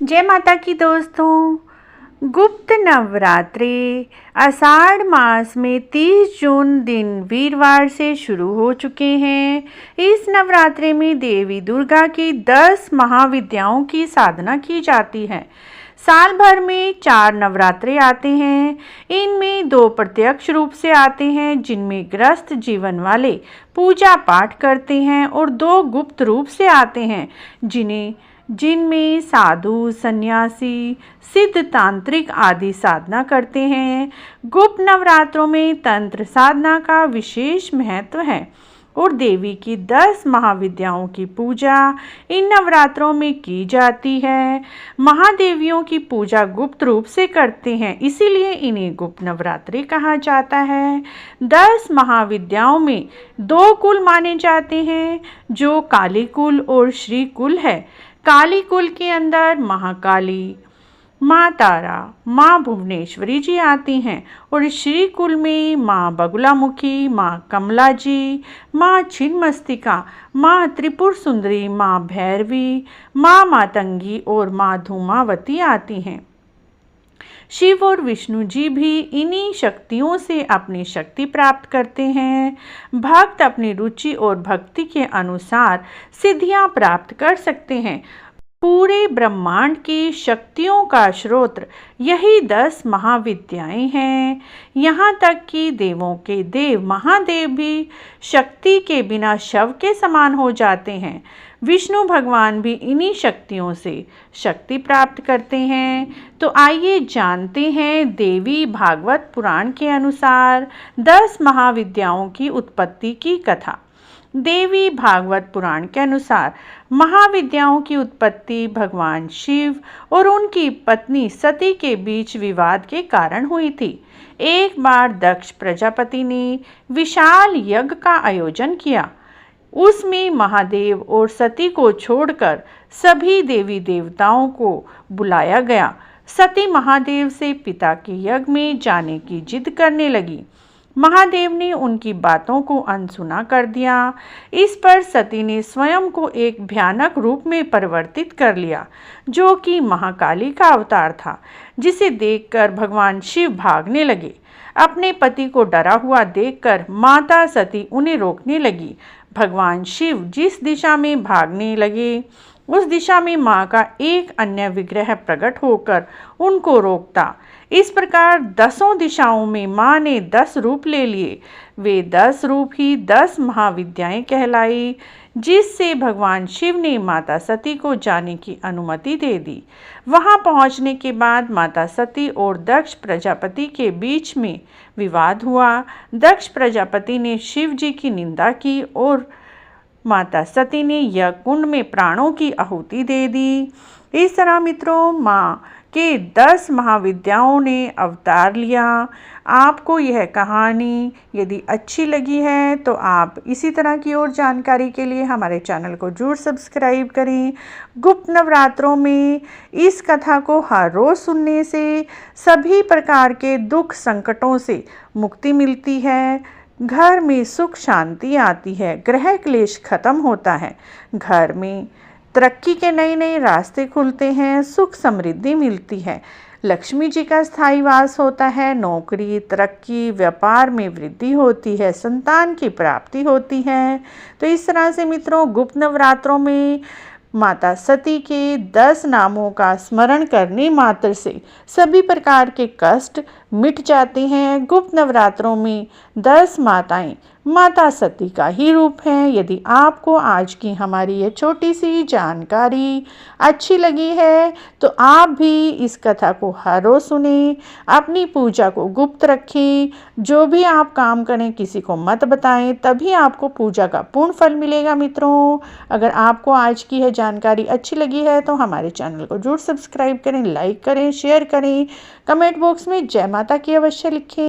जय माता की दोस्तों। गुप्त नवरात्रि आषाढ़ मास में 30 जून दिन वीरवार से शुरू हो चुके हैं। इस नवरात्रि में देवी दुर्गा की 10 महाविद्याओं की साधना की जाती है। साल भर में 4 नवरात्रे आते हैं। इनमें 2 प्रत्यक्ष रूप से आते हैं, जिनमें गृहस्थ जीवन वाले पूजा पाठ करते हैं, और 2 गुप्त रूप से आते हैं, जिनमें साधु, सन्यासी, सिद्ध, तांत्रिक आदि साधना करते हैं। गुप्त नवरात्रों में तंत्र साधना का विशेष महत्व है और देवी की 10 महाविद्याओं की पूजा इन नवरात्रों में की जाती है। महादेवियों की पूजा गुप्त रूप से करते हैं, इसीलिए इन्हें गुप्त नवरात्रि कहा जाता है। 10 महाविद्याओं में 2 कुल माने जाते हैं, जो काली कुल और श्री कुल है। काली कुल के अंदर महाकाली, माँ तारा, माँ भुवनेश्वरी जी आती हैं, और श्री कुल में माँ बगुलामुखी, माँ कमला जी, माँ छिन्नमस्तिका, माँ त्रिपुर सुंदरी, माँ भैरवी, माँ मातंगी और माँ धूमावती आती हैं। शिव और विष्णु जी भी इन्हीं शक्तियों से अपनी शक्ति प्राप्त करते हैं। भक्त अपनी रुचि और भक्ति के अनुसार सिद्धियां प्राप्त कर सकते हैं। पूरे ब्रह्मांड की शक्तियों का स्रोत यही 10 महाविद्याएं हैं। यहाँ तक कि देवों के देव महादेव भी शक्ति के बिना शव के समान हो जाते हैं। विष्णु भगवान भी इन्हीं शक्तियों से शक्ति प्राप्त करते हैं। तो आइए जानते हैं देवी भागवत पुराण के अनुसार 10 महाविद्याओं की उत्पत्ति की कथा। देवी भागवत पुराण के अनुसार महाविद्याओं की उत्पत्ति भगवान शिव और उनकी पत्नी सती के बीच विवाद के कारण हुई थी। एक बार दक्ष प्रजापति ने विशाल यज्ञ का आयोजन किया। उसमें महादेव और सती को छोड़कर सभी देवी देवताओं को बुलाया गया। सती महादेव से पिता के यज्ञ में जाने की जिद करने लगी। महादेव ने उनकी बातों को अनसुना कर दिया। इस पर सती ने स्वयं को एक भयानक रूप में परिवर्तित कर लिया, जो कि महाकाली का अवतार था, जिसे देखकर भगवान शिव भागने लगे। अपने पति को डरा हुआ देखकर माता सती उन्हें रोकने लगी। भगवान शिव जिस दिशा में भागने लगे, उस दिशा में माँ का एक अन्य विग्रह प्रकट होकर उनको रोकता। इस प्रकार 10 दिशाओं में माँ ने 10 रूप ले लिए। वे 10 रूप ही 10 महाविद्याएं कहलाई, जिससे भगवान शिव ने माता सती को जाने की अनुमति दे दी। वहां पहुंचने के बाद माता सती और दक्ष प्रजापति के बीच में विवाद हुआ। दक्ष प्रजापति ने शिव जी की निंदा की और माता सती ने यज्ञ कुंड में प्राणों की आहुति दे दी। इस तरह मित्रों, माँ के 10 महाविद्याओं ने अवतार लिया। आपको यह कहानी यदि अच्छी लगी है तो आप इसी तरह की और जानकारी के लिए हमारे चैनल को जरूर सब्सक्राइब करें। गुप्त नवरात्रों में इस कथा को हर रोज़ सुनने से सभी प्रकार के दुख संकटों से मुक्ति मिलती है। घर में सुख शांति आती है, ग्रह क्लेश खत्म होता है, घर में तरक्की के नए नए रास्ते खुलते हैं, सुख समृद्धि मिलती है, लक्ष्मी जी का स्थायी वास होता है, नौकरी, तरक्की, व्यापार में वृद्धि होती है, संतान की प्राप्ति होती है। तो इस तरह से मित्रों, गुप्त नवरात्रों में माता सती के 10 नामों का स्मरण करने मात्र से सभी प्रकार के कष्ट मिट जाते हैं। गुप्त नवरात्रों में 10 माताएं माता सती का ही रूप है। यदि आपको आज की हमारी ये छोटी सी जानकारी अच्छी लगी है तो आप भी इस कथा को हर रोज सुने, अपनी पूजा को गुप्त रखें, जो भी आप काम करें किसी को मत बताएं, तभी आपको पूजा का पूर्ण फल मिलेगा। मित्रों, अगर आपको आज की यह जानकारी अच्छी लगी है तो हमारे चैनल को जरूर सब्सक्राइब करें, लाइक करें, शेयर करें, कमेंट बॉक्स में जय माता की अवश्य लिखें।